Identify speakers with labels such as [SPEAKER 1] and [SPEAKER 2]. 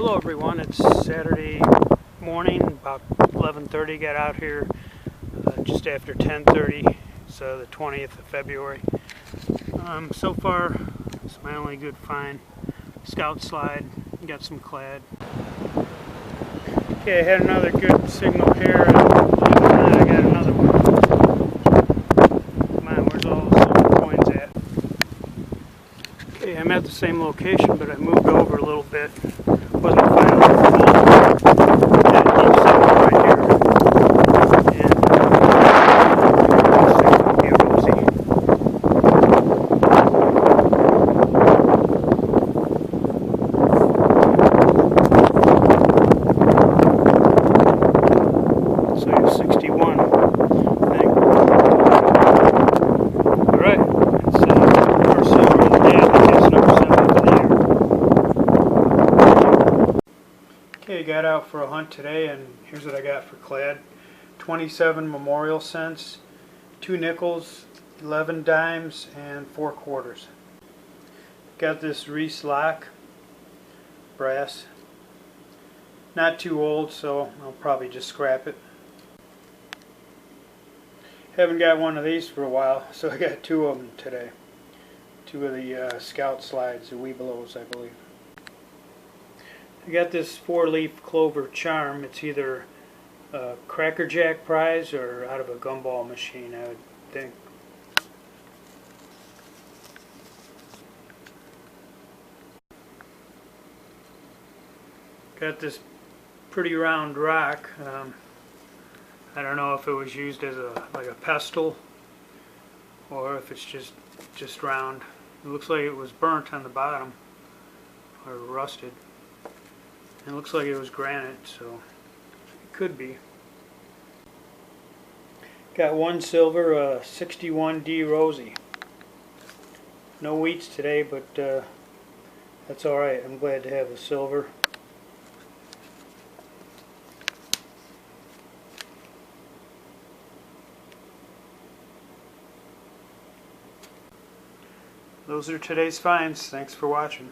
[SPEAKER 1] Hello everyone, it's Saturday morning, about 11:30. Got out here just after 10:30. It's the 20th of February. So far, it's my only good find. Scout slide, got some clad. Okay, I had another good signal here. I got another one. Come on, where's all the silver coins at? Okay, I'm at the same location, but I moved over a little bit. Wasn't finding it full. Got a deep signal right here. And signal be rosy. So you're 61, I think. Alright, it's first silver of the day. I guess number 7 there. Okay, got out for a hunt today, and here's what I got for clad. 27 memorial cents, 2 nickels, 11 dimes, and 4 quarters. Got this Reese lock, brass. Not too old, so I'll probably just scrap it. Haven't got one of these for a while, so I got 2 of them today. 2 of the Scout slides, the Webelos, I believe. I got this 4-leaf clover charm. It's either a Cracker Jack prize or out of a gumball machine, I would think. Got this pretty round rock. I don't know if it was used as like a pestle or if it's just round. It looks like it was burnt on the bottom or rusted. It looks like it was granite, so it could be. Got 1 silver, 61D Rosie. No wheats today, but that's alright. I'm glad to have the silver. Those are today's finds. Thanks for watching.